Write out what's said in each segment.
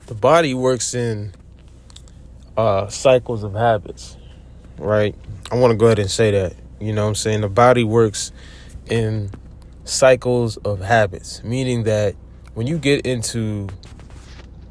The body works in cycles of habits, right? I want to go ahead and say that. You know what I'm saying? The body works in cycles of habits, meaning that when you get into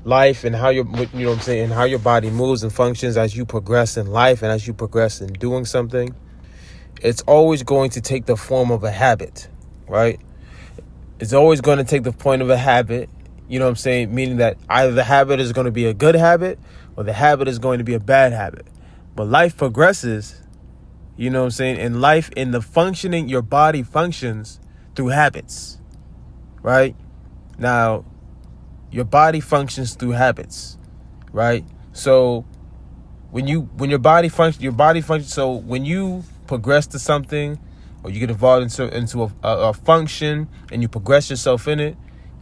life and how you know what I'm saying, and how your body moves and functions as you progress in life and as you progress in doing something, it's always going to take the form of a habit, right? It's always going to take the point of a habit, you know what I'm saying? Meaning that either the habit is going to be a good habit or the habit is going to be a bad habit. But life progresses, you know what I'm saying? In life, in the functioning, your body functions through habits, right? Now, your body functions through habits, right? So when your body functions. So when you progress to something, or you get involved into a function and you progress yourself in it,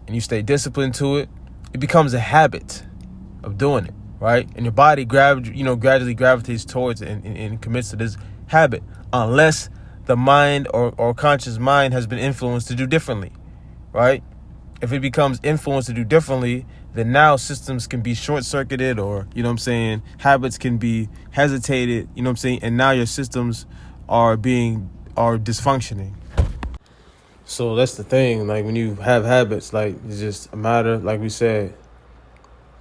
and you stay disciplined to it, it becomes a habit of doing it, right? And your body gradually gravitates towards it and commits to this habit, unless the mind or conscious mind has been influenced to do differently, right? If it becomes influenced to do differently, then now systems can be short-circuited, or, you know what I'm saying, habits can be hesitated, you know what I'm saying, and now your systems are dysfunctioning. So that's the thing, like when you have habits, like it's just a matter, like we said,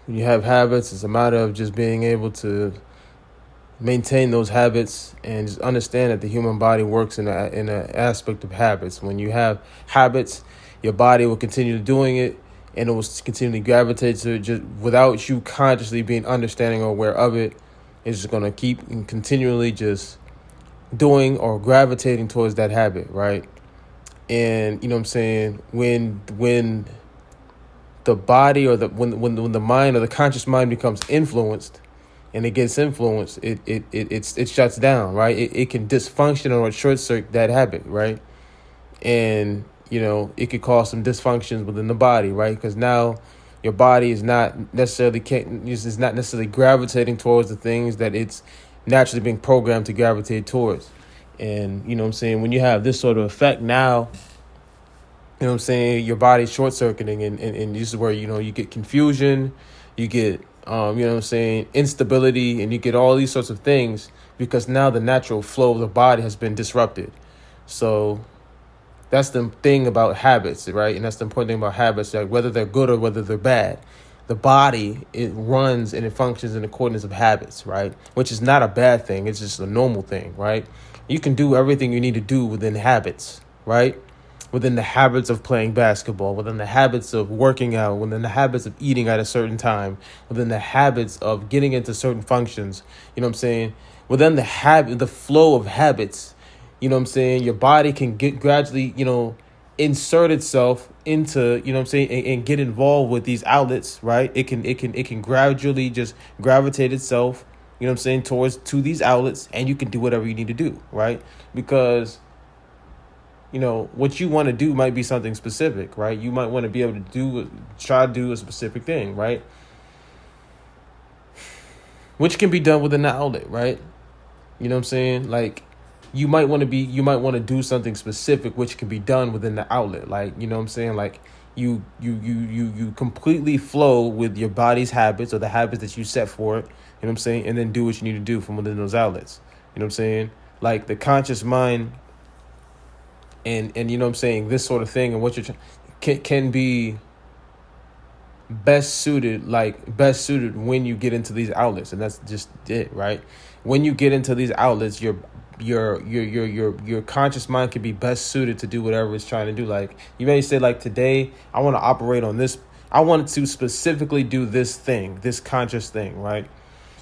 when you have habits, it's a matter of just being able to maintain those habits and just understand that the human body works in an aspect of habits. When you have habits, your body will continue doing it, and it will continually gravitate to it just without you consciously being understanding or aware of it. It's just going to keep and continually just doing or gravitating towards that habit, right? And you know what I'm saying, when the body or when the mind or the conscious mind becomes influenced, and it gets influenced, it shuts down, right? It can dysfunction or short circuit that habit, right? And it could cause some dysfunctions within the body, right? Because now your body is not necessarily gravitating towards the things that it's naturally being programmed to gravitate towards. And you know what I'm saying, when you have this sort of effect now, you know what I'm saying, your body's short circuiting, and this is where you get confusion, you get you know what I'm saying, instability, and you get all these sorts of things because now the natural flow of the body has been disrupted. So that's the thing about habits, right? And that's the important thing about habits, like whether they're good or whether they're bad. The body, it runs and it functions in accordance of habits, right? Which is not a bad thing. It's just a normal thing, right? You can do everything you need to do within habits, right? Within the habits of playing basketball, within the habits of working out, within the habits of eating at a certain time, within the habits of getting into certain functions, you know what I'm saying? Within the flow of habits, you know what I'm saying, your body can get gradually, insert itself into, you know what I'm saying, and get involved with these outlets, right? It can gradually just gravitate itself, you know what I'm saying, to these outlets, and you can do whatever you need to do, right? Because what you want to do might be something specific, right? You might want to be able to try to do a specific thing, right? Which can be done within the outlet, right? You know what I'm saying? Like, you might want to do something specific, which can be done within the outlet. Like, you know what I'm saying? Like, you completely flow with your body's habits or the habits that you set for it, you know what I'm saying? And then do what you need to do from within those outlets. You know what I'm saying? Like, the conscious mind and you know what I'm saying, this sort of thing, and what you're can be best suited when you get into these outlets. And that's just it, right? When you get into these outlets, your conscious mind can be best suited to do whatever it's trying to do. Like, you may say, like, today I want to operate on this, I wanted to specifically do this thing, this conscious thing, right?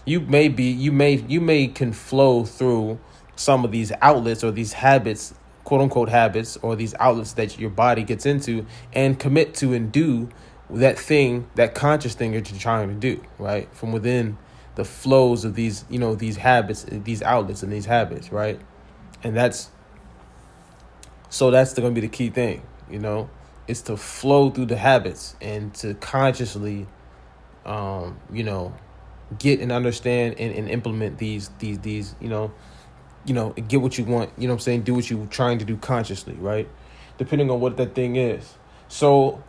You may can flow through some of these outlets or these habits, quote unquote habits, or these outlets that your body gets into, and commit to and do that thing, that conscious thing that you're trying to do, right? From within the flows of these, these habits, these outlets and these habits, right? And that's going to be the key thing, is to flow through the habits and to consciously, get and understand and implement these, get what you want, you know what I'm saying? Do what you're trying to do consciously, right? Depending on what that thing is. So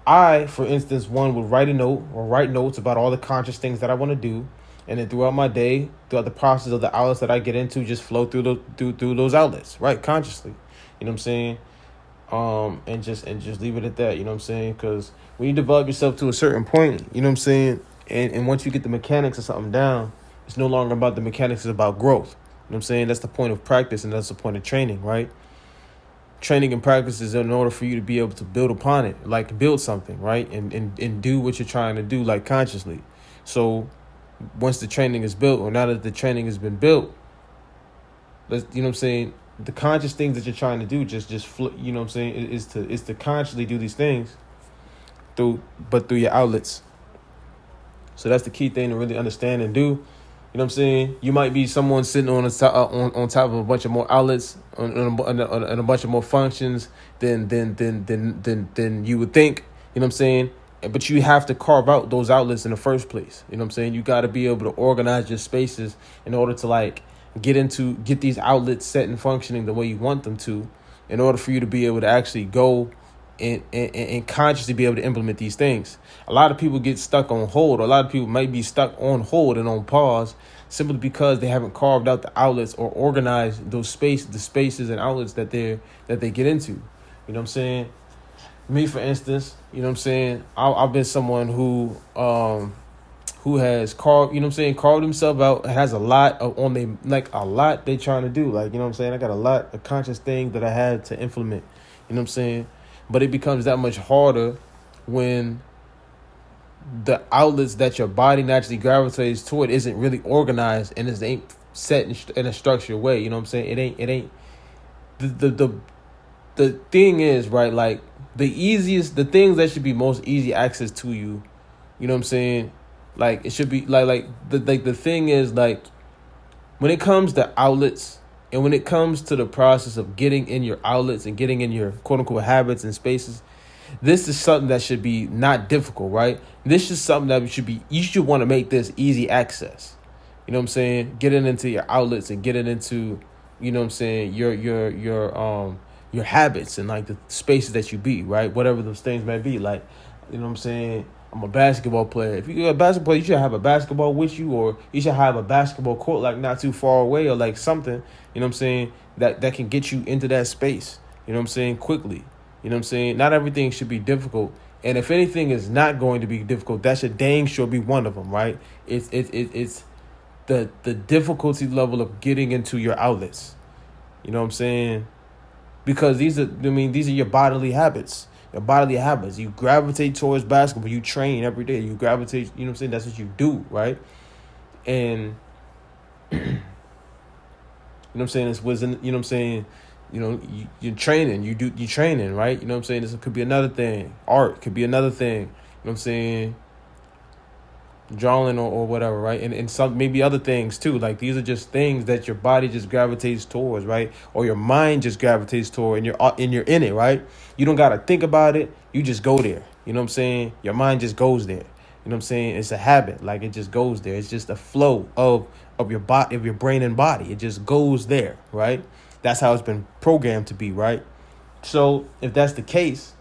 I, for instance, one would write a note or write notes about all the conscious things that I want to do, and then throughout my day, throughout the process of the outlets that I get into, just flow through those outlets, right, consciously. You know what I'm saying? And just leave it at that. You know what I'm saying? Because when you develop yourself to a certain point, you know what I'm saying, and once you get the mechanics of something down, it's no longer about the mechanics; it's about growth. You know what I'm saying? That's the point of practice, and that's the point of training, right? Training and practice is in order for you to be able to build upon it, like build something, right? And do what you're trying to do, like consciously. So once the training is built, or now that the training has been built, you know what I'm saying, the conscious things that you're trying to do, you know what I'm saying, is to consciously do these things through your outlets. So that's the key thing to really understand and do. You know what I'm saying? You might be someone sitting on top of a bunch of more outlets and a bunch of more functions than you would think. You know what I'm saying? But you have to carve out those outlets in the first place. You know what I'm saying? You got to be able to organize your spaces in order to like get these outlets set and functioning the way you want them to, in order for you to be able to actually go and consciously be able to implement these things. A lot of people get stuck on hold, or a lot of people might be stuck on hold and on pause simply because they haven't carved out the outlets or organized the spaces and outlets that they get into. You know what I'm saying? Me, for instance, you know what I'm saying, I've been someone who has carved, you know what I'm saying, carved himself out, has a lot a lot they trying to do. Like, you know what I'm saying? I got a lot of conscious things that I had to implement. You know what I'm saying? But it becomes that much harder when the outlets that your body naturally gravitates toward isn't really organized and it ain't set in a structured way. You know what I'm saying? It ain't the thing is, right, like the things that should be most easy access to you, you know what I'm saying? Like it should be the thing is, like, when it comes to outlets and when it comes to the process of getting in your outlets and getting in your quote unquote habits and spaces, this is something that should be not difficult, right? This is something that you should want to make this easy access. You know what I'm saying? Getting into your outlets and getting into, you know what I'm saying, your habits and like the spaces that you be, right? Whatever those things may be. Like, you know what I'm saying? I'm a basketball player. If you're a basketball player, you should have a basketball with you, or you should have a basketball court like not too far away, or like something, you know what I'm saying, that can get you into that space, you know what I'm saying, quickly. You know what I'm saying? Not everything should be difficult. And if anything is not going to be difficult, that should dang sure be one of them, right? It's the difficulty level of getting into your outlets. You know what I'm saying? Because these are your bodily habits. Your bodily habits. You gravitate towards basketball. You train every day. You gravitate, you know what I'm saying? That's what you do, right? And you know what I'm saying? It's within, you know what I'm saying? You know, you're training. You training, right? You know what I'm saying? This could be another thing. Art could be another thing. You know what I'm saying? Drawing or whatever, right? And some maybe other things too. Like, these are just things that your body just gravitates towards, right? Or your mind just gravitates toward, and you're in it, right? You don't gotta think about it. You just go there. You know what I'm saying? Your mind just goes there. You know what I'm saying? It's a habit. Like, it just goes there. It's just a flow of your body, of your brain and body. It just goes there, right? That's how it's been programmed to be, right? So if that's the case,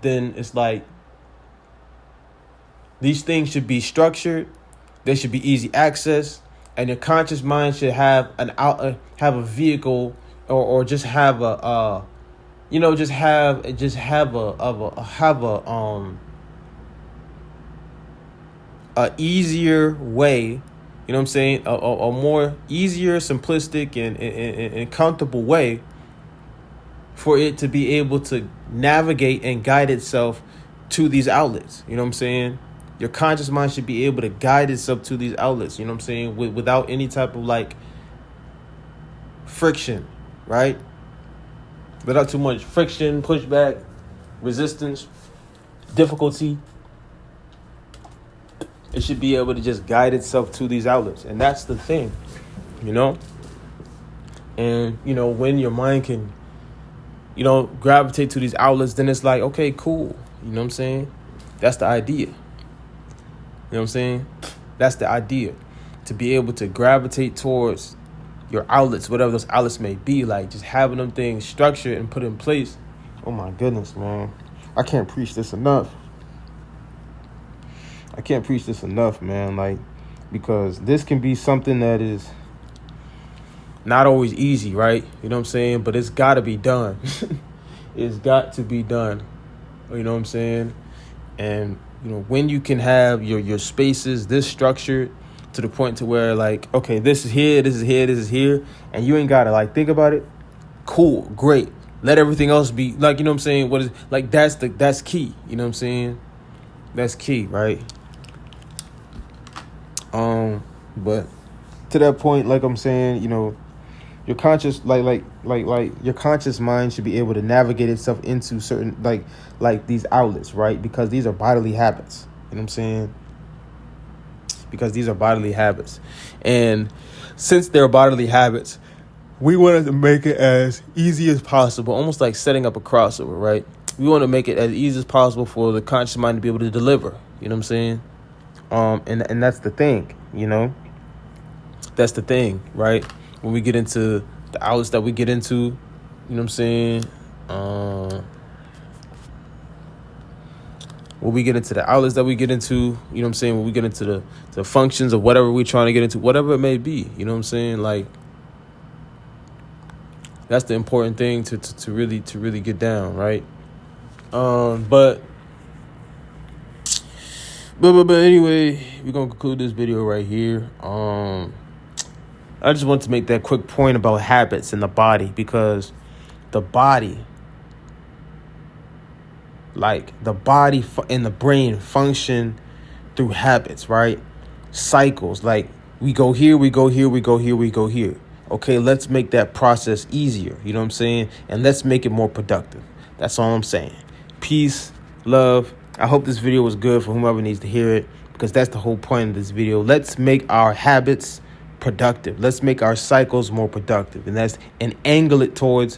then it's like, these things should be structured. They should be easy access, and your conscious mind should have have a vehicle, or just have a easier way. You know what I'm saying? A more easier, simplistic, and comfortable way for it to be able to navigate and guide itself to these outlets. You know what I'm saying? Your conscious mind should be able to guide itself to these outlets, you know what I'm saying, without any type of like friction, right? Without too much friction, pushback, resistance, difficulty. It should be able to just guide itself to these outlets. And that's the thing, you know? And, you know, when your mind can, you know, gravitate to these outlets, then it's like, okay, cool. You know what I'm saying? That's the idea. You know what I'm saying? That's the idea. To be able to gravitate towards your outlets, whatever those outlets may be, like just having them things structured and put in place. Oh my goodness, man. I can't preach this enough. I can't preach this enough, man. Like, because this can be something that is not always easy, right? You know what I'm saying? But it's got to be done. It's got to be done. You know what I'm saying? And, you know, when you can have your spaces this structured to the point to where, like, okay, this is here, this is here, this is here, and you ain't got to, like, think about it. Cool, great. Let everything else be, like, you know what I'm saying? What is, like, that's key. You know what I'm saying? That's key, right? But to that point, like I'm saying, you know, your conscious, like your conscious mind should be able to navigate itself into certain, like these outlets, right? Because these are bodily habits. You know what I'm saying? Because these are bodily habits. And since they're bodily habits, we wanted to make it as easy as possible, almost like setting up a crossover, right? We want to make it as easy as possible for the conscious mind to be able to deliver. You know what I'm saying? And that's the thing, you know? That's the thing, right? When we get into the outlets that we get into, you know what I'm saying? When we get into the outlets that we get into, you know what I'm saying? When we get into the functions of whatever we're trying to get into, whatever it may be, you know what I'm saying? Like, that's the important thing to really get down, right? But anyway, we're gonna conclude this video right here. I just want to make that quick point about habits in the body, because the body, like the body and the brain function through habits, right? Cycles, like we go here, we go here, we go here, we go here. Okay, let's make that process easier. You know what I'm saying? And let's make it more productive. That's all I'm saying. Peace, love. I hope this video was good for whomever needs to hear it, because that's the whole point of this video. Let's make our habits productive. Let's make our cycles more productive, and angle it towards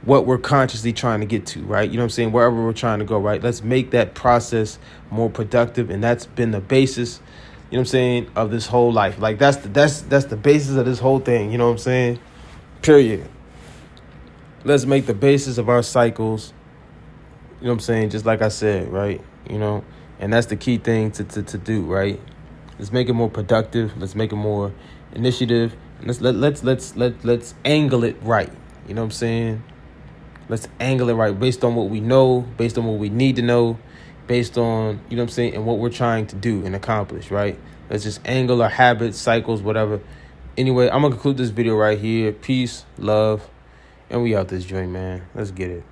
what we're consciously trying to get to, right? You know what I'm saying? Wherever we're trying to go, right? Let's make that process more productive, and that's been the basis, you know what I'm saying, of this whole life. Like that's the basis of this whole thing, you know what I'm saying? Period. Let's make the basis of our cycles, you know what I'm saying, just like I said, right? You know, and that's the key thing to do, right? Let's make it more productive. Let's make it more initiative. And let's angle it right. You know what I'm saying? Let's angle it right based on what we know, based on what we need to know, based on, you know what I'm saying, and what we're trying to do and accomplish, right? Let's just angle our habits, cycles, whatever. Anyway, I'm gonna conclude this video right here. Peace, love, and we out this joint, man. Let's get it.